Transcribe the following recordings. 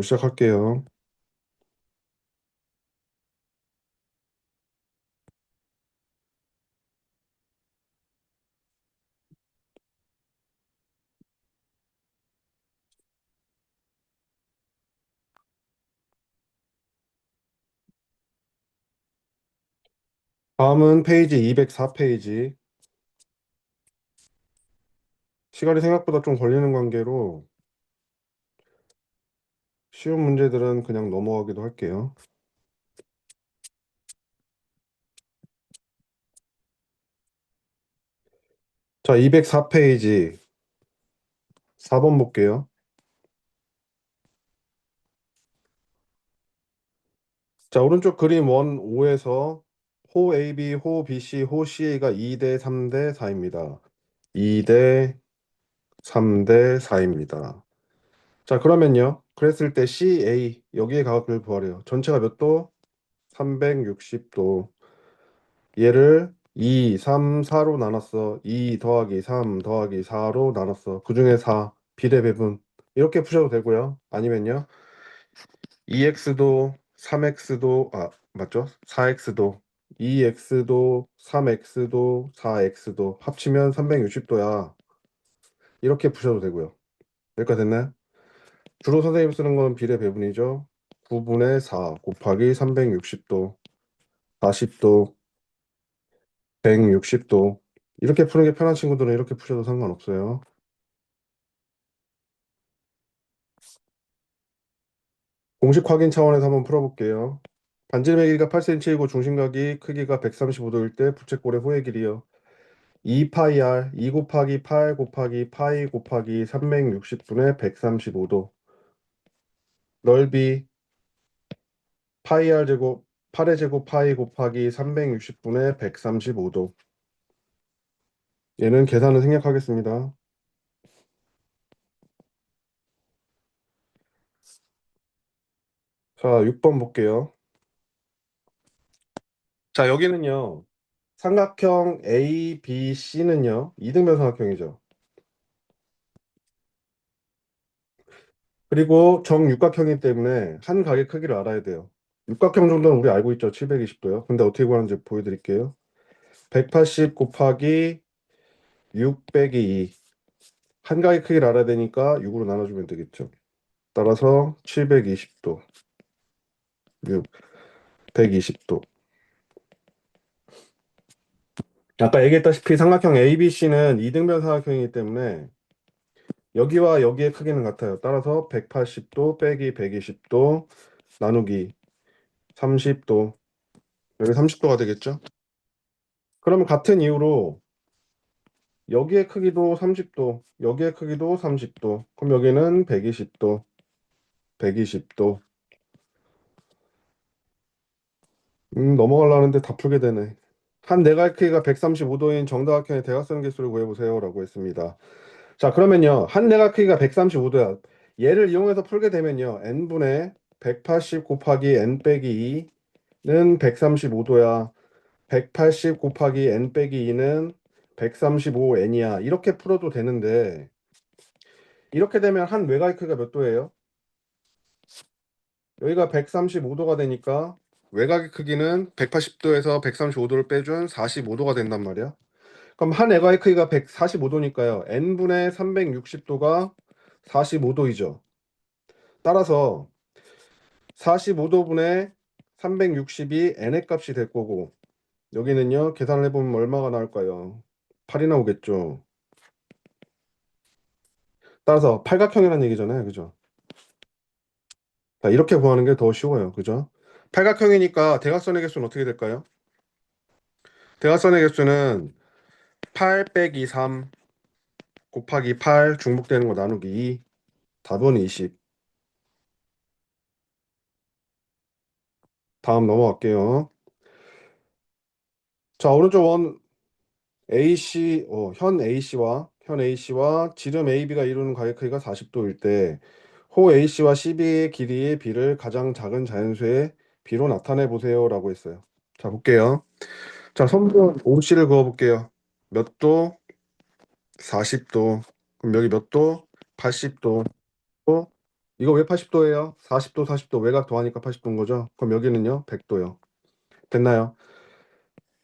시작할게요. 다음은 페이지 204페이지. 시간이 생각보다 좀 걸리는 관계로 쉬운 문제들은 그냥 넘어가기도 할게요. 자, 204페이지 4번 볼게요. 자, 오른쪽 그림 원 5에서 호 AB, 호 BC, 호 CA가 2대 3대 4입니다. 2대 3대 4입니다. 자, 그러면요. 그랬을 때 CA 여기에 각을 구하래요. 전체가 몇 도? 360도. 얘를 2, 3, 4로 나눴어. 2 더하기 3 더하기 4로 나눴어. 그중에 4, 비례 배분. 이렇게 푸셔도 되고요. 아니면요. 2x도 3x도 맞죠? 4x도 2x도 3x도 4x도 합치면 360도야. 이렇게 푸셔도 되고요. 여기까지 됐나요? 주로 선생님 쓰는 건 비례 배분이죠. 9분의 4 곱하기 360도 40도 160도. 이렇게 푸는 게 편한 친구들은 이렇게 푸셔도 상관없어요. 공식 확인 차원에서 한번 풀어볼게요. 반지름의 길이가 8cm이고 중심각이 크기가 135도일 때 부채꼴의 호의 길이요. 2파이 r 2 곱하기 8 곱하기 파이 곱하기 360분의 135도. 넓이 파이 r 제곱 8의 제곱 파이 곱하기 360분의 135도. 얘는 계산을 생략하겠습니다. 자, 6번 볼게요. 자, 여기는요. 삼각형 ABC는요. 이등변 삼각형이죠. 그리고 정육각형이기 때문에 한 각의 크기를 알아야 돼요. 육각형 정도는 우리 알고 있죠. 720도요. 근데 어떻게 구하는지 보여드릴게요. 180 곱하기 6 빼기 2. 한 각의 크기를 알아야 되니까 6으로 나눠주면 되겠죠. 따라서 720도, 6, 120도. 아까 얘기했다시피 삼각형 ABC는 이등변 삼각형이기 때문에 여기와 여기의 크기는 같아요. 따라서 180도 빼기 120도 나누기 30도. 여기 30도가 되겠죠? 그러면 같은 이유로 여기의 크기도 30도, 여기의 크기도 30도. 그럼 여기는 120도, 120도. 넘어가려는데 다 풀게 되네. 한 내각 크기가 135도인 정다각형의 대각선 개수를 구해보세요 라고 했습니다. 자, 그러면요. 한 내각 크기가 135도야. 얘를 이용해서 풀게 되면요. n분의 180 곱하기 n 빼기 2는 135도야. 180 곱하기 n 빼기 2는 135n이야. 이렇게 풀어도 되는데 이렇게 되면 한 외곽의 크기가 몇 도예요? 여기가 135도가 되니까 외곽의 크기는 180도에서 135도를 빼준 45도가 된단 말이야. 그럼 한 외곽의 크기가 145도니까요. n분의 360도가 45도이죠. 따라서 45도분의 360이 n의 값이 될 거고 여기는요. 계산을 해보면 얼마가 나올까요? 8이 나오겠죠. 따라서 팔각형이라는 얘기잖아요. 그죠? 자, 이렇게 구하는 게 더 쉬워요. 그죠? 팔각형이니까 대각선의 개수는 어떻게 될까요? 대각선의 개수는 8 빼기 3 곱하기 8 중복되는 거 나누기 2. 답은 20. 다음 넘어갈게요. 자, 오른쪽 원 AC, 현 AC와 지름 AB가 이루는 각의 크기가 40도일 때 호 AC와 CB의 길이의 비를 가장 작은 자연수의 비로 나타내 보세요 라고 했어요. 자, 볼게요. 자, 선분 OC를 그어볼게요. 몇 도? 40도. 그럼 여기 몇 도? 80도. 이거 왜 80도예요? 40도, 40도 외곽 더하니까 80도인 거죠? 그럼 여기는요? 100도요. 됐나요?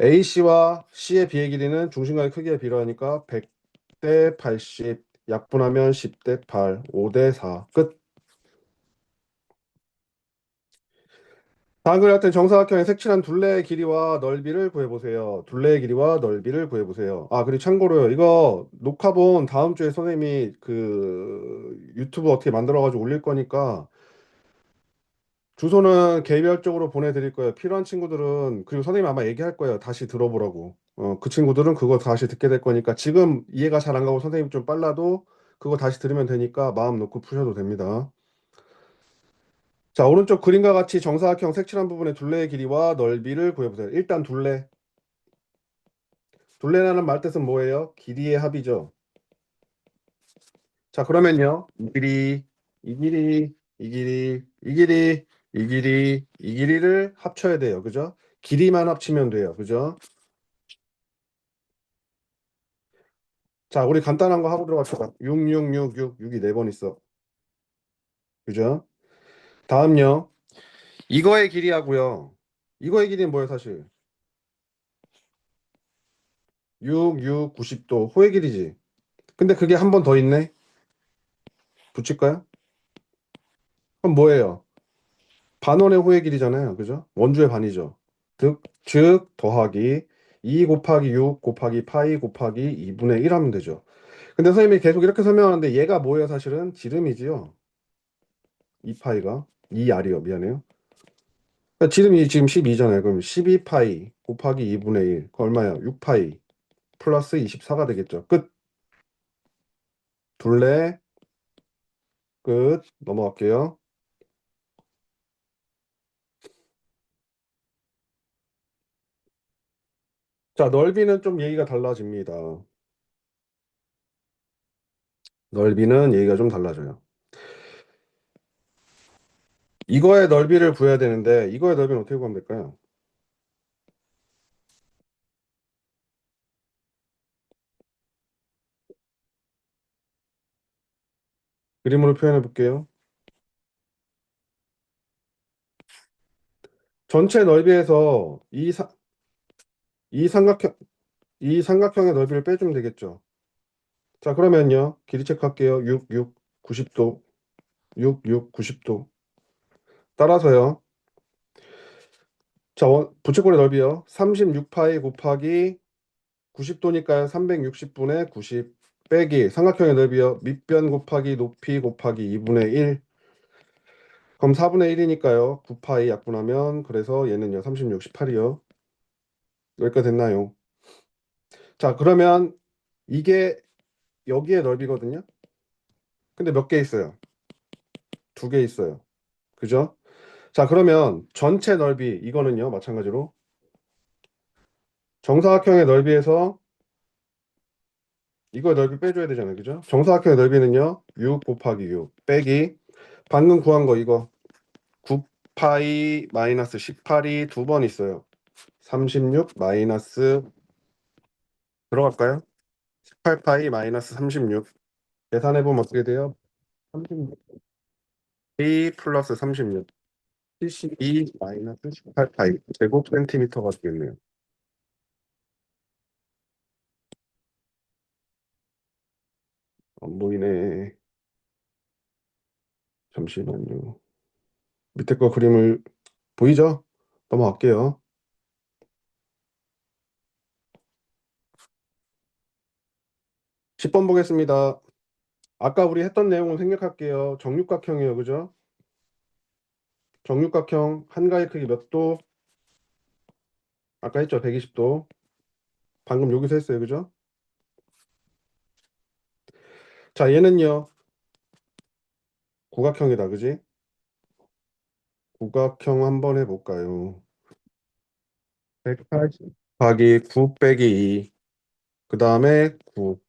AC와 C의 비의 길이는 중심과의 크기에 비례하니까 100대 80, 약분하면 10대 8, 5대 4. 끝. 다음 같은 정사각형의 색칠한 둘레의 길이와 넓이를 구해보세요. 둘레의 길이와 넓이를 구해보세요. 아, 그리고 참고로요. 이거 녹화본 다음 주에 선생님이 그 유튜브 어떻게 만들어가지고 올릴 거니까 주소는 개별적으로 보내드릴 거예요. 필요한 친구들은, 그리고 선생님 아마 얘기할 거예요. 다시 들어보라고. 그 친구들은 그거 다시 듣게 될 거니까 지금 이해가 잘 안 가고 선생님 좀 빨라도 그거 다시 들으면 되니까 마음 놓고 푸셔도 됩니다. 자, 오른쪽 그림과 같이 정사각형 색칠한 부분의 둘레의 길이와 넓이를 구해보세요. 일단 둘레. 둘레라는 말 뜻은 뭐예요? 길이의 합이죠. 자, 그러면요. 이 길이, 이 길이, 이 길이, 이 길이, 이 길이, 이 길이를 합쳐야 돼요. 그죠? 길이만 합치면 돼요. 그죠? 자, 우리 간단한 거 하고 들어갑시다. 6, 6, 6, 6, 6이 4번 있어. 그죠? 다음요. 이거의 길이하고요. 이거의 길이는 뭐예요, 사실? 6, 6, 90도. 호의 길이지. 근데 그게 한 번 더 있네. 붙일까요? 그럼 뭐예요? 반원의 호의 길이잖아요. 그죠? 원주의 반이죠. 즉, 더하기 2 곱하기 6 곱하기 파이 곱하기 2분의 1 하면 되죠. 근데 선생님이 계속 이렇게 설명하는데 얘가 뭐예요, 사실은? 지름이지요. 2파이가. 2R이요. 미안해요. 그러니까 지름이 지금 12잖아요. 그럼 12파이 곱하기 2분의 1. 그 얼마야? 6파이 플러스 24가 되겠죠. 끝. 둘레 끝. 넘어갈게요. 자, 넓이는 좀 얘기가 달라집니다. 넓이는 얘기가 좀 달라져요. 이거의 넓이를 구해야 되는데 이거의 넓이는 어떻게 구하면 될까요? 그림으로 표현해 볼게요. 전체 넓이에서 이 삼각형, 이 삼각형의 넓이를 빼주면 되겠죠. 자, 그러면요. 길이 체크할게요. 6, 6, 90도. 6, 6, 90도. 따라서요. 자, 부채꼴의 넓이요. 36파이 곱하기 90도니까요. 360분의 90 빼기 삼각형의 넓이요. 밑변 곱하기 높이 곱하기 2분의 1. 그럼 4분의 1이니까요. 9파이 약분하면 그래서 얘는요. 36, 18이요. 여기까지 됐나요? 자, 그러면 이게 여기에 넓이거든요. 근데 몇 개 있어요? 2개 있어요. 그죠? 자, 그러면 전체 넓이 이거는요. 마찬가지로 정사각형의 넓이에서 이거 넓이 빼줘야 되잖아요. 그죠? 정사각형의 넓이는요. 6 곱하기 6 빼기 방금 구한 거 이거 9파이 마이너스 18이 2번 있어요. 36 마이너스 들어갈까요? 18파이 마이너스 36 계산해보면 어떻게 돼요? 36 a 플러스 36 72 마이너스 18파이 제곱 센티미터가 되겠네요. 안 보이네. 잠시만요. 밑에 거 그림을 보이죠? 넘어갈게요. 10번 보겠습니다. 아까 우리 했던 내용을 생략할게요. 정육각형이에요. 그죠? 정육각형 한가위 크기 몇 도? 아까 했죠. 120도. 방금 여기서 했어요. 그죠? 자, 얘는요. 구각형이다. 그지? 구각형 한번 해볼까요? 180 곱하기 9 빼기 2. 그 다음에 9,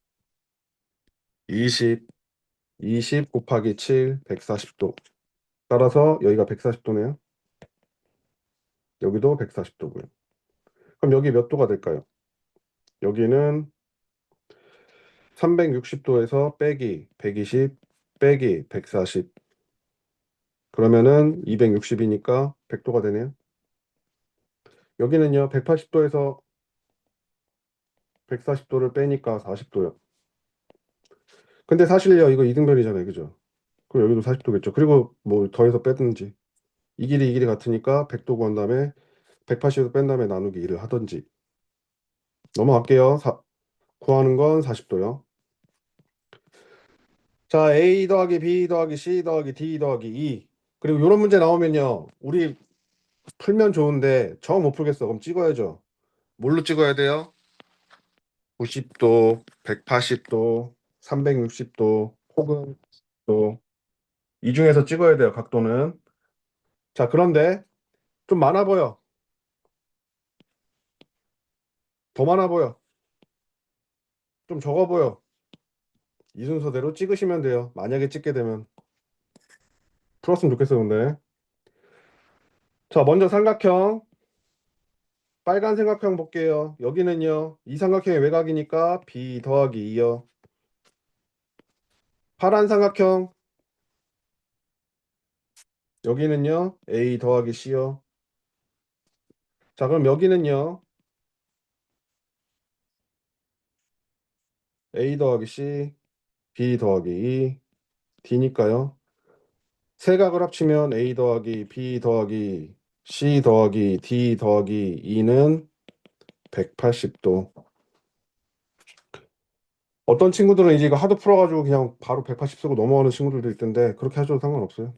20, 20 곱하기 7, 140도. 따라서 여기가 140도네요. 여기도 140도고요. 그럼 여기 몇 도가 될까요? 여기는 360도에서 빼기 120 빼기 140 그러면은 260이니까 100도가 되네요. 여기는요, 180도에서 140도를 빼니까 40도요. 근데 사실요, 이거 이등변이잖아요. 그죠? 그럼 여기도 40도겠죠. 그리고 뭐 더해서 빼든지. 이 길이 같으니까 100도 구한 다음에 180도 뺀 다음에 나누기 2를 하든지. 넘어갈게요. 구하는 건 40도요. 자, A 더하기 B 더하기 C 더하기 D 더하기 E. 그리고 이런 문제 나오면요. 우리 풀면 좋은데 정 못 풀겠어. 그럼 찍어야죠. 뭘로 찍어야 돼요? 90도, 180도, 360도, 혹은 또 이 중에서 찍어야 돼요. 각도는. 자, 그런데 좀 많아 보여. 더 많아 보여. 좀 적어 보여. 이 순서대로 찍으시면 돼요. 만약에 찍게 되면. 풀었으면 좋겠어, 근데. 자, 먼저 삼각형. 빨간 삼각형 볼게요. 여기는요. 이 삼각형의 외곽이니까 B 더하기 2요. 파란 삼각형. 여기는요. A 더하기 C요. 자, 그럼 여기는요. A 더하기 C, B 더하기 2, D니까요. 세 각을 합치면 A 더하기 B 더하기 C 더하기 D 더하기 2는 180도. 어떤 친구들은 이제 이거 하도 풀어가지고 그냥 바로 180 쓰고 넘어가는 친구들도 있던데 그렇게 하셔도 상관없어요.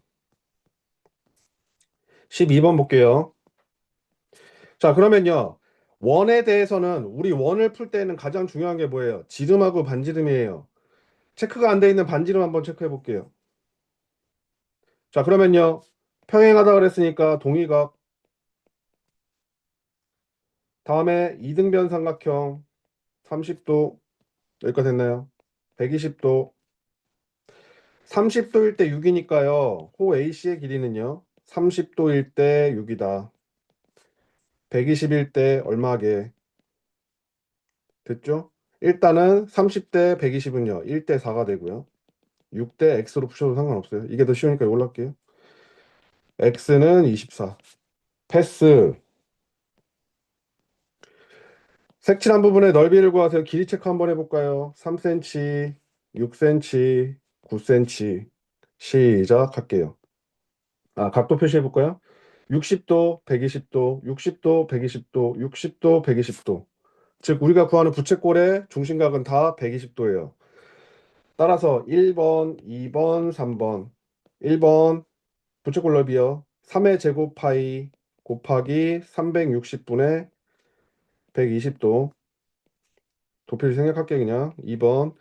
12번 볼게요. 자, 그러면요. 원에 대해서는 우리 원을 풀 때는 가장 중요한 게 뭐예요? 지름하고 반지름이에요. 체크가 안 돼 있는 반지름 한번 체크해 볼게요. 자, 그러면요. 평행하다 그랬으니까 동의각. 다음에 이등변 삼각형 30도. 여기까지 됐나요? 120도. 30도일 때 6이니까요. 호 AC의 길이는요. 30도일 때 6이다. 120일 때 얼마게? 됐죠? 일단은 30대 120은요. 1대 4가 되고요. 6대 X로 푸셔도 상관없어요. 이게 더 쉬우니까 이걸로 할게요. X는 24. 패스. 색칠한 부분의 넓이를 구하세요. 길이 체크 한번 해볼까요? 3cm, 6cm, 9cm. 시작할게요. 아, 각도 표시해볼까요? 60도, 120도, 60도, 120도, 60도, 120도. 즉, 우리가 구하는 부채꼴의 중심각은 다 120도예요. 따라서 1번, 2번, 3번. 1번, 부채꼴 넓이요. 3의 제곱 파이 곱하기 360분의 120도. 도표를 생략할게 그냥. 2번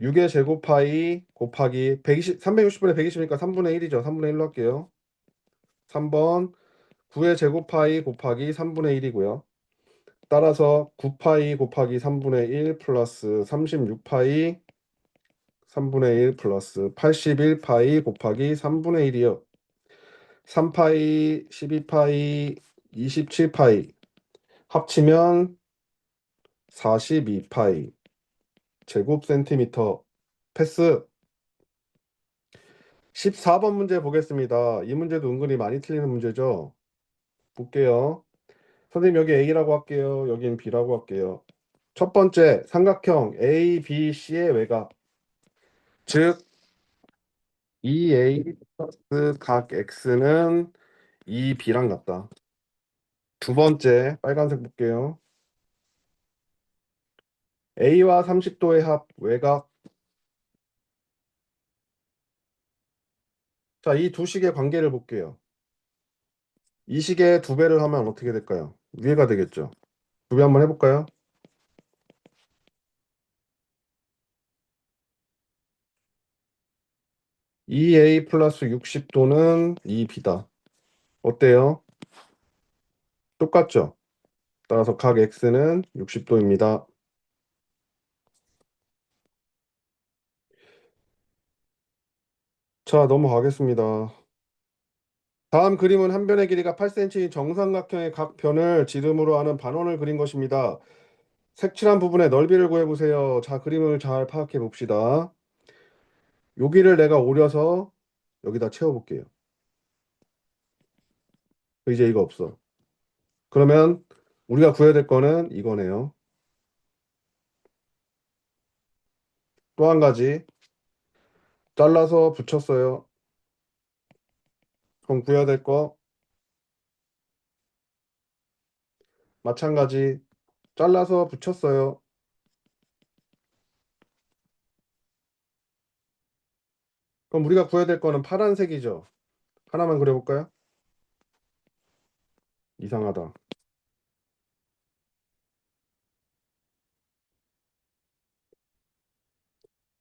6의 제곱 파이 곱하기 120, 360분의 120이니까 3분의 1이죠. 3분의 1로 할게요. 3번 9의 제곱 파이 곱하기 3분의 1이고요. 따라서 9파이 곱하기 3분의 1 플러스 36파이 3분의 1 플러스 81파이 곱하기 3분의 1이요. 3파이, 12파이, 27파이 합치면 42파이 제곱 센티미터. 패스. 14번 문제 보겠습니다. 이 문제도 은근히 많이 틀리는 문제죠. 볼게요. 선생님 여기 A라고 할게요. 여긴 B라고 할게요. 첫 번째 삼각형 ABC의 외곽. 즉 EA 플러스 각 X는 EB랑 같다. 두 번째 빨간색 볼게요. A와 30도의 합 외곽. 자, 이 두 식의 관계를 볼게요. 이 식의 두 배를 하면 어떻게 될까요? 위에가 되겠죠. 두 배 한번 해볼까요? EA 플러스 60도는 EB다. 어때요? 똑같죠? 따라서 각 X는 60도입니다. 자, 넘어가겠습니다. 다음 그림은 한 변의 길이가 8cm인 정삼각형의 각 변을 지름으로 하는 반원을 그린 것입니다. 색칠한 부분의 넓이를 구해보세요. 자, 그림을 잘 파악해 봅시다. 여기를 내가 오려서 여기다 채워볼게요. 이제 이거 없어. 그러면 우리가 구해야 될 거는 이거네요. 또 한 가지 잘라서 붙였어요. 그럼 구해야 될 거 마찬가지 잘라서 붙였어요. 그럼 우리가 구해야 될 거는 파란색이죠. 하나만 그려볼까요? 이상하다.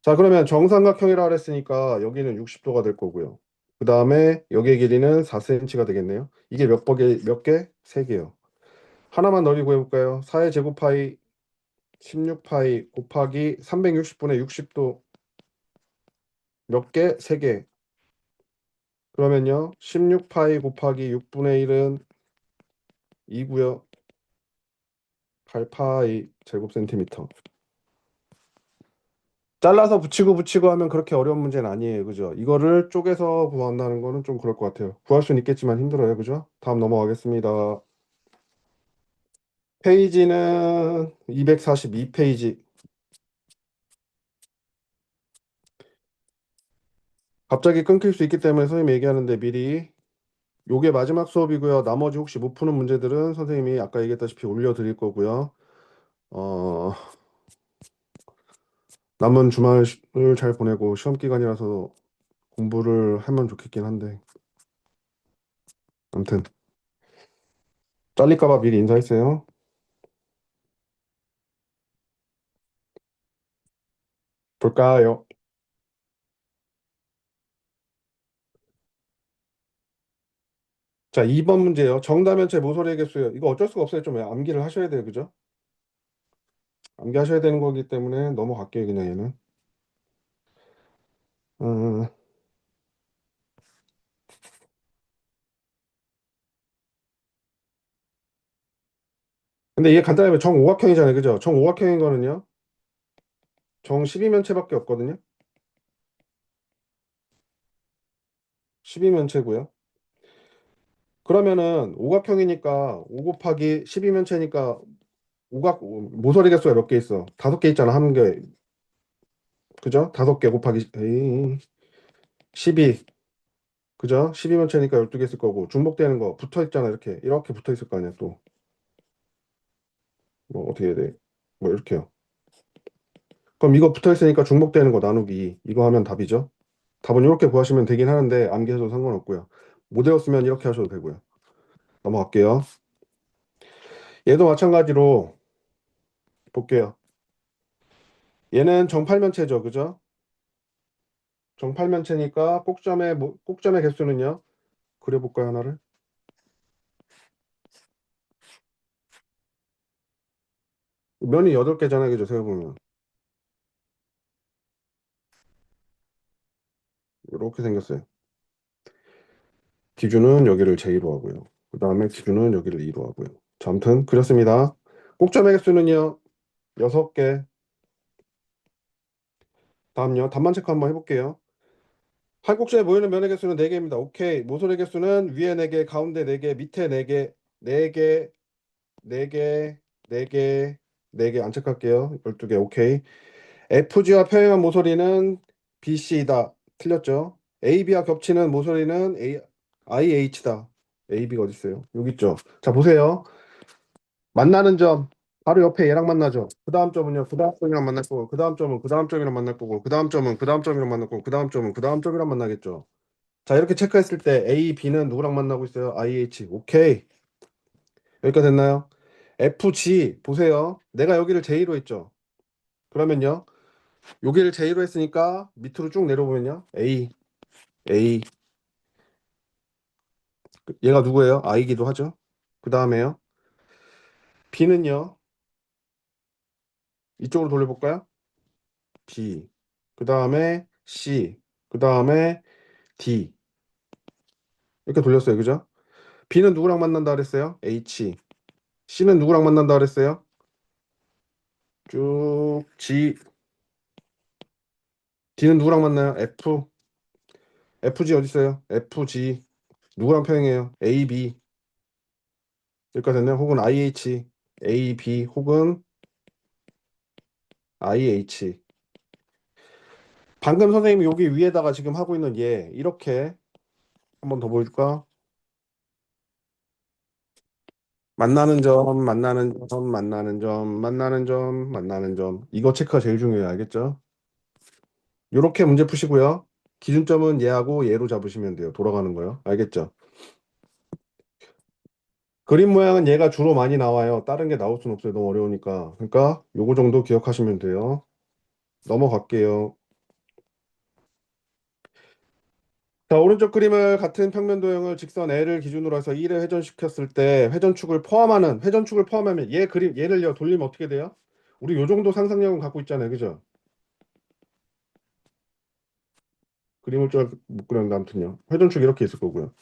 자, 그러면 정삼각형이라 그랬으니까 여기는 60도가 될 거고요. 그 다음에 여기의 길이는 4cm가 되겠네요. 이게 몇 개? 3개요. 하나만 넓이 구해볼까요? 4의 제곱파이 16파이 곱하기 360분의 60도 몇 개? 3개. 그러면요. 16파이 곱하기 6분의 1은 2고요. 8파이 제곱센티미터. 잘라서 붙이고 하면 그렇게 어려운 문제는 아니에요. 그죠? 이거를 쪼개서 구한다는 거는 좀 그럴 것 같아요. 구할 수는 있겠지만 힘들어요. 그죠? 다음 넘어가겠습니다. 페이지는 242페이지. 갑자기 끊길 수 있기 때문에 선생님이 얘기하는데 미리 요게 마지막 수업이고요. 나머지 혹시 못 푸는 문제들은 선생님이 아까 얘기했다시피 올려드릴 거고요. 어, 남은 주말을 잘 보내고 시험 기간이라서 공부를 하면 좋겠긴 한데 아무튼 잘릴까 봐 미리 인사했어요. 볼까요? 자, 2번 문제요. 정다면체 모서리 개수요. 이거 어쩔 수가 없어요. 좀 암기를 하셔야 돼요. 그죠? 암기하셔야 되는 거기 때문에 넘어갈게요. 그냥 얘는. 어, 근데 이게 간단하면 정오각형이잖아요. 그죠? 정오각형인 거는요. 정 12면체밖에 없거든요. 12면체고요. 그러면은 오각형이니까 5 곱하기 12면체니까 모서리 개수가 몇 개 있어? 5개 있잖아. 한 개. 그죠? 5개 곱하기 12. 그죠? 12면체니까 12개 있을 거고 중복되는 거 붙어 있잖아. 이렇게 붙어 있을 거 아니야. 또 뭐 어떻게 해야 돼? 뭐 이렇게요. 그럼 이거 붙어 있으니까 중복되는 거 나누기 이거 하면 답이죠. 답은 이렇게 구하시면 되긴 하는데 암기해도 상관없고요. 못 외웠으면 이렇게 하셔도 되고요. 넘어갈게요. 얘도 마찬가지로 볼게요. 얘는 정팔면체죠. 그죠? 정팔면체니까 꼭점의 개수는요. 그려볼까요, 하나를? 면이 8개잖아요. 그죠? 세어보면. 이렇게 생겼어요. 기준은 여기를 제2로 하고요. 그 다음에 기준은 여기를 2로 하고요. 자, 아무튼 그렸습니다. 꼭점의 개수는요. 6개. 다음요. 답만 체크 한번 해볼게요. 한 꼭지에 모이는 면의 개수는 4개입니다. 오케이. 모서리 개수는 위에 4개, 가운데 4개, 밑에 4개, 4개, 4개, 4개, 4개. 안 체크할게요. 12개. 오케이. FG와 평행한 모서리는 BC이다. 틀렸죠? AB와 겹치는 모서리는 IH다. AB가 어디 있어요? 여기 있죠. 자, 보세요. 만나는 점 바로 옆에 얘랑 만나죠. 그 다음 점은요. 그 다음 점이랑 만날 거고, 그 다음 점은 그 다음 점이랑 만날 거고, 그 다음 점은 그 다음 점이랑 만날 거고, 그 다음 점은 그 다음 점이랑 만나겠죠. 자, 이렇게 체크했을 때 A, B는 누구랑 만나고 있어요? IH. 오케이. 여기까지 됐나요? FG 보세요. 내가 여기를 J로 했죠. 그러면요. 여기를 J로 했으니까 밑으로 쭉 내려보면요. A. 얘가 누구예요? I기도 하죠. 그 다음에요. B는요. 이쪽으로 돌려볼까요? B. 그 다음에 C. 그 다음에 D. 이렇게 돌렸어요. 그죠? B는 누구랑 만난다 그랬어요? H. C는 누구랑 만난다 그랬어요? 쭉 G. D는 누구랑 만나요? F. FG 어디 있어요? FG 누구랑 평행해요? AB 여기까지 됐네요. 혹은 IH AB 혹은 IH. 방금 선생님이 여기 위에다가 지금 하고 있는 얘 이렇게 한번 더 보여줄까? 만나는 점, 만나는 점, 만나는 점, 만나는 점, 만나는 점. 이거 체크가 제일 중요해요. 알겠죠? 이렇게 문제 푸시고요. 기준점은 얘하고 얘로 잡으시면 돼요. 돌아가는 거요. 알겠죠? 그림 모양은 얘가 주로 많이 나와요. 다른 게 나올 순 없어요. 너무 어려우니까. 그러니까 요거 정도 기억하시면 돼요. 넘어갈게요. 자, 오른쪽 그림을 같은 평면 도형을 직선 L을 기준으로 해서 1을 회전시켰을 때 회전축을 포함하면 얘 그림 얘를요 돌리면 어떻게 돼요? 우리 요 정도 상상력은 갖고 있잖아요. 그죠? 그림을 못 그렸는데 아무튼요. 회전축 이렇게 있을 거고요.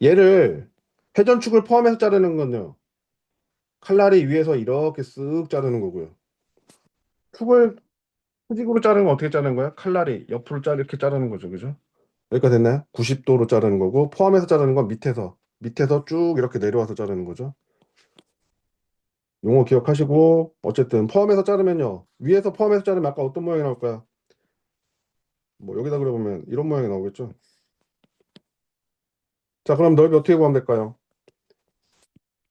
얘를 회전축을 포함해서 자르는 건요. 칼날이 위에서 이렇게 쓱 자르는 거고요. 축을 수직으로 자르는 건 어떻게 자르는 거야? 칼날이 옆으로 이렇게 자르는 거죠. 그죠? 여기까지 됐나요? 90도로 자르는 거고 포함해서 자르는 건 밑에서 쭉 이렇게 내려와서 자르는 거죠. 용어 기억하시고 어쨌든 포함해서 자르면요. 위에서 포함해서 자르면 아까 어떤 모양이 나올까요? 뭐 여기다 그려보면 이런 모양이 나오겠죠. 자, 그럼 넓이 어떻게 구하면 될까요?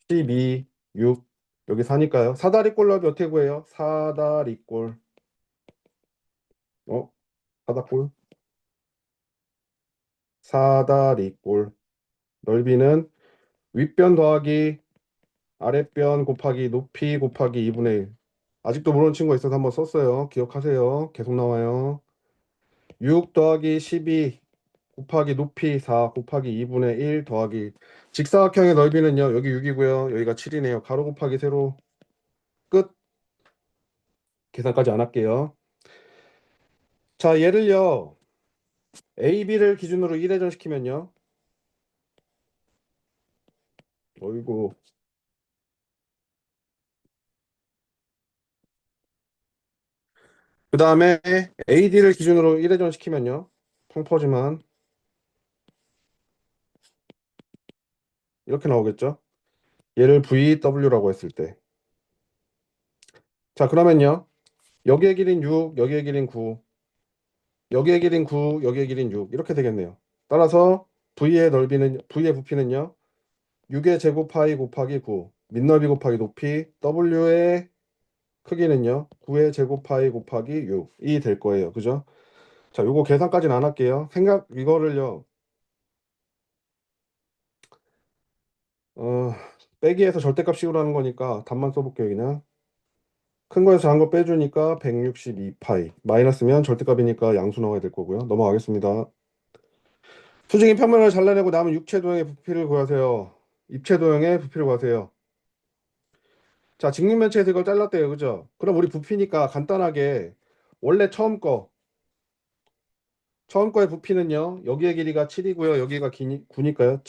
12, 6 여기 4니까요. 사다리꼴 넓이 어떻게 구해요? 사다리꼴 어? 사다꼴? 사다리꼴 넓이는 윗변 더하기 아랫변 곱하기 높이 곱하기 2분의 1. 아직도 모르는 친구가 있어서 한번 썼어요. 기억하세요. 계속 나와요. 6 더하기 12 곱하기 높이 4 곱하기 2분의 1 더하기 직사각형의 넓이는요. 여기 6이고요. 여기가 7이네요. 가로 곱하기 세로 끝. 계산까지 안 할게요. 자, 얘를요. A, B를 기준으로 1회전 시키면요. 어이구. 그 다음에 AD를 기준으로 1회전 시키면요. 펑퍼지만 이렇게 나오겠죠. 얘를 VW라고 했을 때. 자, 그러면요. 여기의 길이는 6, 여기의 길이는 9, 여기의 길이는 9, 여기의 길이는 6 이렇게 되겠네요. 따라서 V의 부피는요. 6의 제곱 파이 곱하기 9 밑넓이 곱하기 높이 W의 크기는요. 9의 제곱 파이 곱하기 6이 될 거예요. 그죠? 자, 요거 계산까지는 안 할게요. 이거를요. 어, 빼기에서 절대값식으로 하는 거니까 답만 써볼게요. 그냥 큰 거에서 작은 거 빼주니까 162 파이 마이너스면 절대값이니까 양수 나와야 될 거고요. 넘어가겠습니다. 수직인 평면을 잘라내고 남은 육체도형의 부피를 구하세요. 입체도형의 부피를 구하세요. 자, 직육면체에서 이걸 잘랐대요. 그죠? 그럼 우리 부피니까 간단하게 원래 처음 거의 부피는요. 여기의 길이가 7이고요. 여기가 9니까요.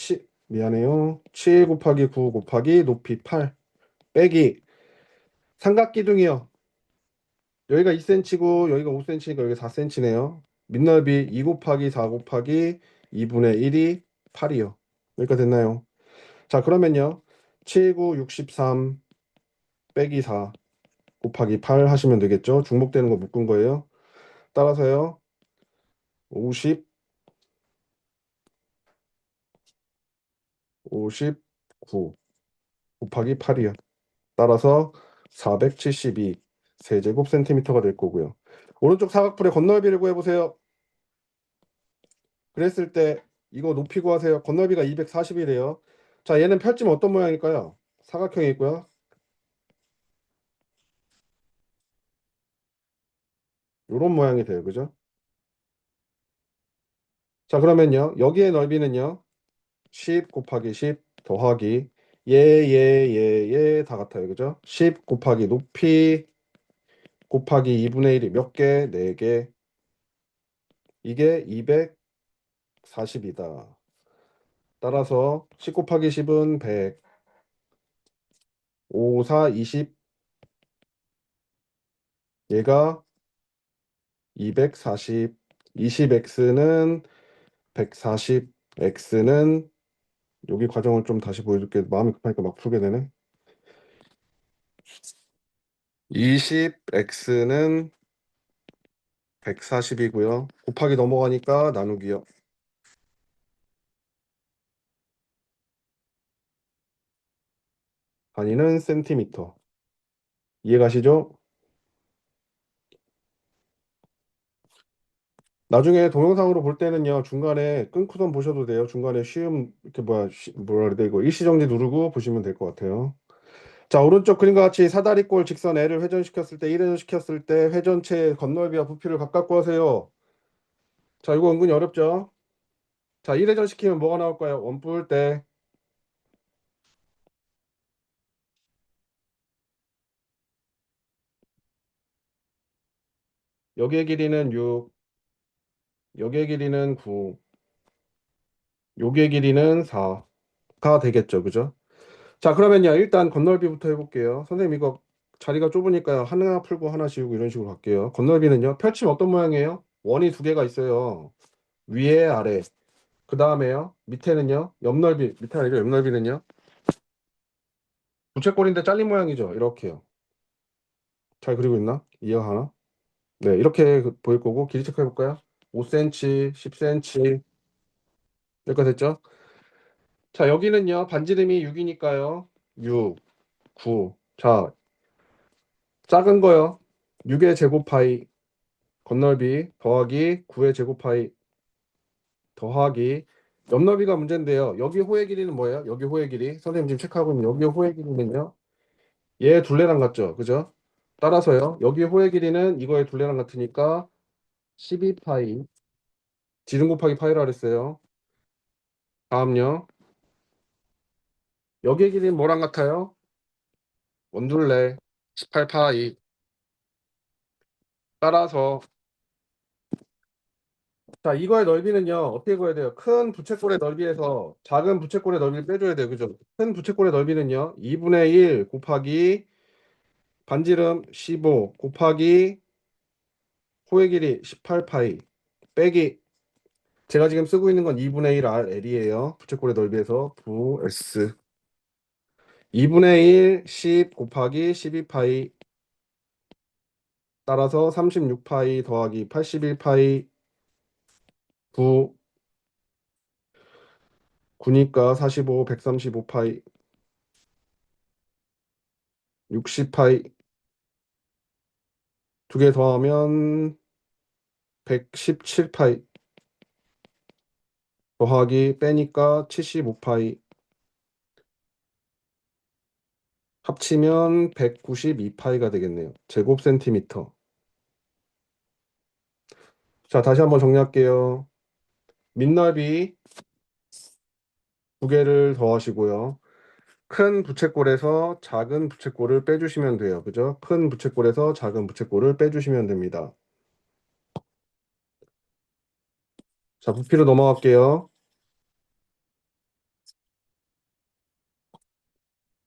미안해요. 7 곱하기 9 곱하기 높이 8 빼기 삼각기둥이요. 여기가 2cm고 여기가 5cm니까 여기 4cm네요. 밑넓이 2 곱하기 4 곱하기 2분의 1이 8이요. 여기까지 됐나요? 자, 그러면요. 7, 9, 63 빼기 4 곱하기 8 하시면 되겠죠. 중복되는 거 묶은 거예요. 따라서요. 50, 59 곱하기 8이요. 따라서 472 세제곱 센티미터가 될 거고요. 오른쪽 사각뿔의 건널비를 구해보세요. 그랬을 때 이거 높이 구하세요. 건널비가 240이래요. 자, 얘는 펼치면 어떤 모양일까요? 사각형이 있고요. 이런 모양이 돼요. 그죠? 자, 그러면요. 여기의 넓이는요. 10 곱하기 10 더하기 다 같아요. 그죠? 10 곱하기 높이 곱하기 2분의 1이 몇 개? 4개. 이게 240이다. 따라서 10 곱하기 10은 100, 5, 4, 20, 얘가 240, 20x는 140. x는 여기 과정을 좀 다시 보여줄게. 마음이 급하니까 막 풀게 되네. 20. x는 140이고요. 곱하기 넘어가니까 나누기요. 단위는 센티미터. 이해가시죠? 나중에 동영상으로 볼 때는요, 중간에 끊고선 보셔도 돼요. 중간에 쉬움, 이렇게 뭐라 그래야 돼, 이거 일시정지 누르고 보시면 될 것 같아요. 자, 오른쪽 그림과 같이 사다리꼴 직선 L을 회전시켰을 때, 1회전시켰을 때 회전체의 건널비와 부피를 각각 구하세요. 자, 이거 은근히 어렵죠? 자, 1회전시키면 뭐가 나올까요? 원뿔 때 여기의 길이는 6, 여기의 길이는 9, 여기의 길이는 4가 되겠죠. 그죠? 자, 그러면요. 일단 건널비부터 해볼게요. 선생님 이거 자리가 좁으니까 하나 풀고 하나 지우고 이런 식으로 갈게요. 건널비는요. 펼치면 어떤 모양이에요? 원이 두 개가 있어요. 위에 아래. 그 다음에요. 밑에는요. 옆넓이. 밑에 아니죠. 옆넓이는요. 부채꼴인데 잘린 모양이죠. 이렇게요. 잘 그리고 있나? 이해가 가나? 네. 이렇게 보일 거고 길이 체크해 볼까요? 5cm, 10cm. 여기까지 됐죠? 자, 여기는요. 반지름이 6이니까요. 6, 9. 자, 작은 거요. 6의 제곱파이 건널비 더하기 9의 제곱파이 더하기 옆넓이가 문제인데요. 여기 호의 길이는 뭐예요? 여기 호의 길이. 선생님 지금 체크하고 있는 여기 호의 길이는요. 얘 둘레랑 같죠? 그죠? 따라서요. 여기 호의 길이는 이거의 둘레랑 같으니까 12파이. 지름 곱하기 파이라 그랬어요. 다음요. 여기의 길이는 뭐랑 같아요? 원둘레 18파이. 따라서 자, 이거의 넓이는요. 어떻게 구해야 돼요? 큰 부채꼴의 넓이에서 작은 부채꼴의 넓이를 빼줘야 돼요. 그죠? 큰 부채꼴의 넓이는요. 2분의 1 곱하기 반지름 15 곱하기 호의 길이 18파이 빼기 제가 지금 쓰고 있는 건 2분의 1 RL이에요. 부채꼴의 넓이에서 9S 2분의 1 10 곱하기 12파이 따라서 36파이 더하기 81파이 9 9니까 45 135파이 60파이 두 개 더하면 117파이 더하기 빼니까 75파이 합치면 192파이가 되겠네요. 제곱 센티미터. 자, 다시 한번 정리할게요. 밑넓이 두 개를 더하시고요. 큰 부채꼴에서 작은 부채꼴을 빼주시면 돼요. 그죠? 큰 부채꼴에서 작은 부채꼴을 빼주시면 됩니다. 자, 부피로 넘어갈게요.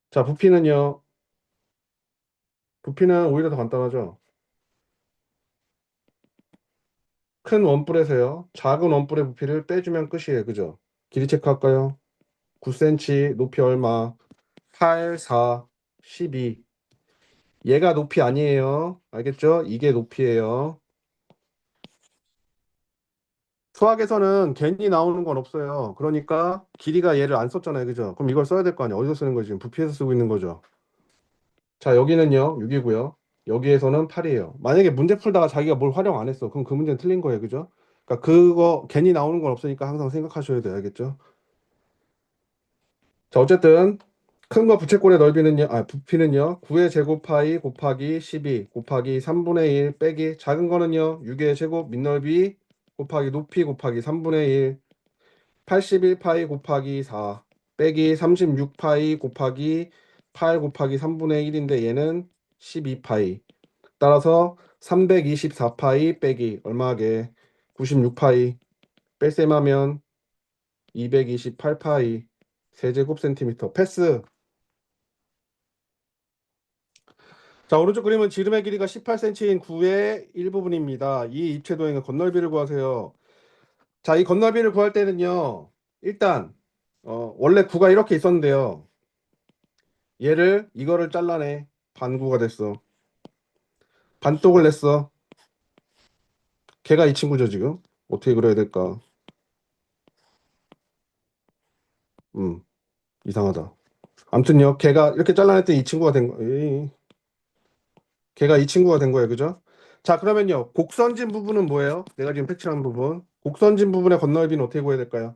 자, 부피는요. 부피는 오히려 더 간단하죠. 큰 원뿔에서요. 작은 원뿔의 부피를 빼주면 끝이에요. 그죠? 길이 체크할까요? 9cm, 높이 얼마? 8, 4, 12. 얘가 높이 아니에요. 알겠죠? 이게 높이에요. 수학에서는 괜히 나오는 건 없어요. 그러니까 길이가 얘를 안 썼잖아요. 그죠? 그럼 이걸 써야 될 거 아니에요. 어디서 쓰는 거지? 지금 부피에서 쓰고 있는 거죠. 자, 여기는요. 6이고요. 여기에서는 8이에요. 만약에 문제 풀다가 자기가 뭘 활용 안 했어. 그럼 그 문제는 틀린 거예요. 그죠? 그러니까 그거 괜히 나오는 건 없으니까 항상 생각하셔야 돼요. 알겠죠? 자, 어쨌든 큰 거 부채꼴의 넓이는요. 부피는요. 9의 제곱파이 곱하기 12 곱하기 3분의 1 빼기 작은 거는요. 6의 제곱 밑넓이 곱하기 높이 곱하기 3분의 1 81파이 곱하기 4 빼기 36파이 곱하기 8 곱하기 3분의 1인데 얘는 12파이 따라서 324파이 빼기 얼마게 96파이 뺄셈하면 228파이 세제곱 센티미터 패스. 자, 오른쪽 그림은 지름의 길이가 18cm인 구의 일부분입니다. 이 입체 도형의 건널비를 구하세요. 자, 이 건너비를 구할 때는요. 일단 원래 구가 이렇게 있었는데요. 얘를 이거를 잘라내. 반구가 됐어. 반독을 냈어. 걔가 이 친구죠, 지금. 어떻게 그려야 될까? 음, 이상하다. 아무튼요, 걔가 이렇게 잘라냈더니 이 친구가 된 거. 걔가 이 친구가 된 거예요, 그죠? 자, 그러면요, 곡선진 부분은 뭐예요? 내가 지금 색칠한 부분. 곡선진 부분의 건널비는 어떻게 구해야 될까요?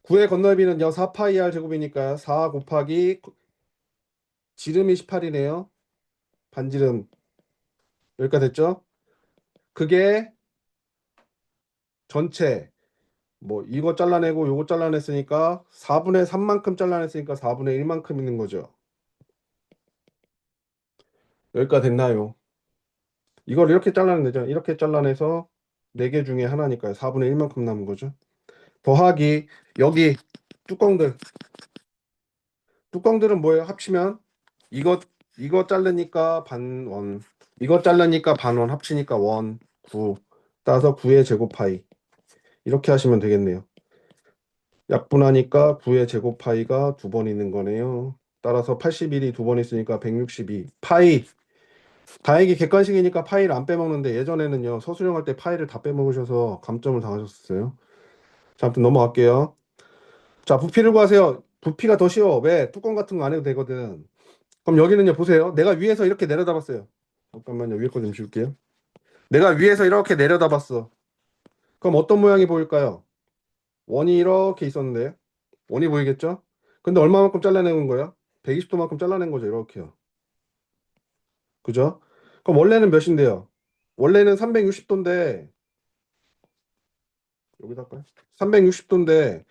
구의 건널비는요, 4파이 r 제곱이니까 4 곱하기 지름이 18이네요. 반지름 여기까지 됐죠? 그게 전체 뭐 이거 잘라내고 요거 잘라냈으니까 4분의 3만큼 잘라냈으니까 4분의 1만큼 있는 거죠. 여기까지 됐나요? 이걸 이렇게 잘라내면 되죠. 이렇게 잘라내서 4개 중에 하나니까요. 4분의 1만큼 남은 거죠. 더하기 여기 뚜껑들. 뚜껑들은 뭐예요? 합치면 이거 이거 자르니까 반원. 이거 자르니까 반원 합치니까 원 9. 따서 9의 제곱파이. 이렇게 하시면 되겠네요. 약분하니까 9의 제곱파이가 2번 있는 거네요. 따라서 81이 2번 있으니까 162. 파이. 다행히 객관식이니까 파이를 안 빼먹는데 예전에는요. 서술형할 때 파이를 다 빼먹으셔서 감점을 당하셨어요. 자, 아무튼 넘어갈게요. 자, 부피를 구하세요. 부피가 더 쉬워. 왜? 뚜껑 같은 거 안 해도 되거든. 그럼 여기는요, 보세요. 내가 위에서 이렇게 내려다봤어요. 잠깐만요. 위에 거 좀 지울게요. 내가 위에서 이렇게 내려다봤어. 그럼 어떤 모양이 보일까요? 원이 이렇게 있었는데. 원이 보이겠죠? 근데 얼마만큼 잘라내는 거야? 120도만큼 잘라낸 거죠. 이렇게요. 그죠? 그럼 원래는 몇인데요? 원래는 360도인데, 여기다 할까요? 360도인데,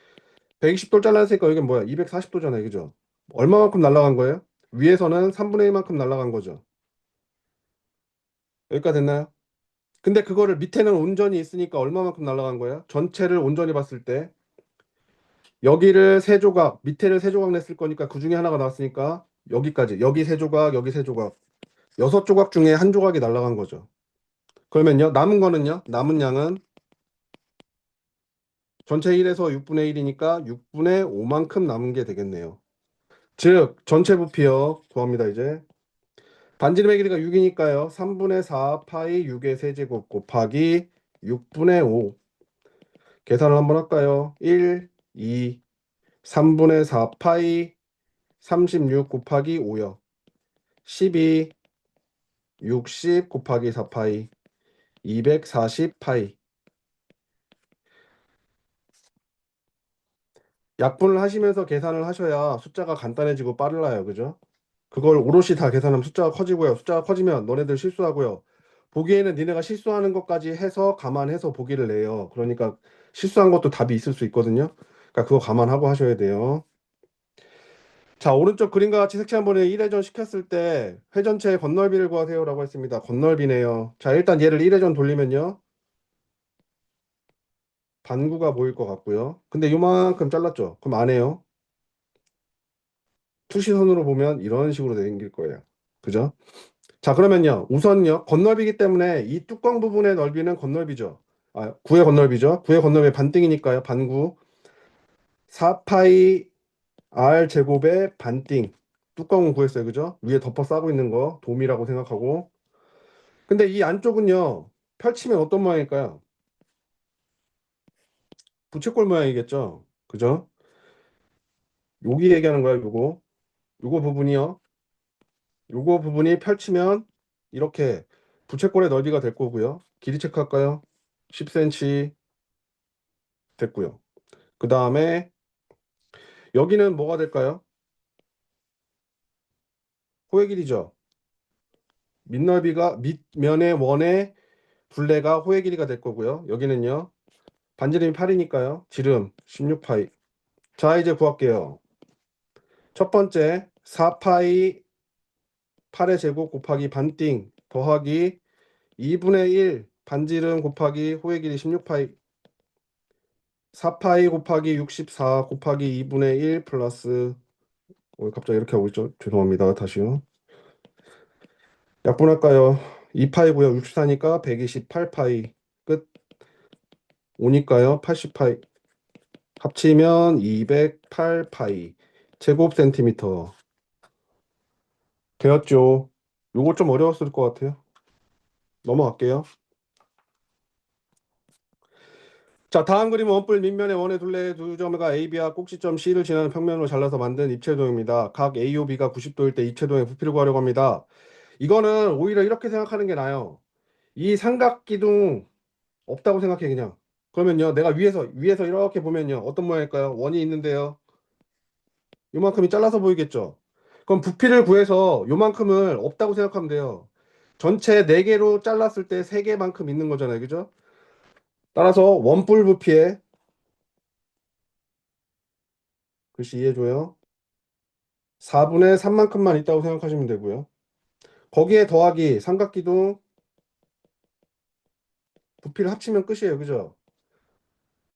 120도 잘랐으니까 여기 뭐야? 240도잖아요. 그죠? 얼마만큼 날아간 거예요? 위에서는 3분의 1만큼 날아간 거죠. 여기까지 됐나요? 근데 그거를 밑에는 온전히 있으니까 얼마만큼 날아간 거예요? 전체를 온전히 봤을 때 여기를 세 조각, 밑에를 세 조각 냈을 거니까 그 중에 하나가 나왔으니까 여기까지, 여기 세 조각, 여기 세 조각, 6조각 중에 한 조각이 날아간 거죠. 그러면요, 남은 거는요, 남은 양은 전체 1에서 6분의 1이니까 6분의 5만큼 남은 게 되겠네요. 즉, 전체 부피요, 구합니다, 이제. 반지름의 길이가 6이니까요. 3분의 4 파이 6의 세제곱 곱하기 6분의 5. 계산을 한번 할까요? 1, 2, 3분의 4 파이 36 곱하기 5요. 12, 60 곱하기 4 파이 240 파이. 약분을 하시면서 계산을 하셔야 숫자가 간단해지고 빨라요. 그죠? 그걸 오롯이 다 계산하면 숫자가 커지고요. 숫자가 커지면 너네들 실수하고요. 보기에는 니네가 실수하는 것까지 해서 감안해서 보기를 내요. 그러니까 실수한 것도 답이 있을 수 있거든요. 그러니까 그거 감안하고 하셔야 돼요. 자, 오른쪽 그림과 같이 색칠 한 번에 1회전 시켰을 때 회전체의 건널비를 구하세요라고 했습니다. 건널비네요. 자, 일단 얘를 1회전 돌리면요. 반구가 보일 것 같고요. 근데 요만큼 잘랐죠. 그럼 안 해요. 투시선으로 보면 이런 식으로 생길 거예요. 그죠? 자, 그러면요. 우선요. 건널비기 때문에 이 뚜껑 부분의 넓이는 건널비죠. 아, 구의 건널비죠. 구의 건널비 반띵이니까요. 반구. 4파이 r 제곱의 반띵. 뚜껑은 구했어요. 그죠? 위에 덮어 싸고 있는 거 돔이라고 생각하고. 근데 이 안쪽은요. 펼치면 어떤 모양일까요? 부채꼴 모양이겠죠. 그죠? 여기 얘기하는 거야, 요거. 요거 부분이요. 요거 부분이 펼치면 이렇게 부채꼴의 넓이가 될 거고요. 길이 체크할까요? 10cm 됐고요. 그 다음에 여기는 뭐가 될까요? 호의 길이죠. 밑넓이가 밑면의 원의 둘레가 호의 길이가 될 거고요. 여기는요. 반지름이 8이니까요. 지름 16파이. 자, 이제 구할게요. 첫 번째 4파이 8의 제곱 곱하기 반띵 더하기 2분의 1 반지름 곱하기 호의 길이 16파이 4파이 곱하기 64 곱하기 2분의 1 플러스 갑자기 이렇게 하고 있죠. 죄송합니다. 다시요. 약분할까요? 2파이고요. 64니까 128파이 끝. 5니까요. 80파이. 합치면 208파이. 제곱 센티미터. 되었죠. 요거 좀 어려웠을 것 같아요. 넘어갈게요. 자, 다음 그림은 원뿔 밑면의 원의 둘레의 두 점과 AB와 꼭지점 C를 지나는 평면으로 잘라서 만든 입체도형입니다. 각 A오 B가 90도일 때 입체도형의 부피를 구하려고 합니다. 이거는 오히려 이렇게 생각하는 게 나아요. 이 삼각기둥 없다고 생각해 그냥. 그러면요, 내가 위에서 이렇게 보면요, 어떤 모양일까요? 원이 있는데요. 요만큼이 잘라서 보이겠죠? 그럼 부피를 구해서 요만큼을 없다고 생각하면 돼요. 전체 4개로 잘랐을 때 3개만큼 있는 거잖아요. 그죠? 따라서 원뿔 부피에 글씨 이해해줘요. 4분의 3만큼만 있다고 생각하시면 되고요. 거기에 더하기 삼각기둥 부피를 합치면 끝이에요. 그죠?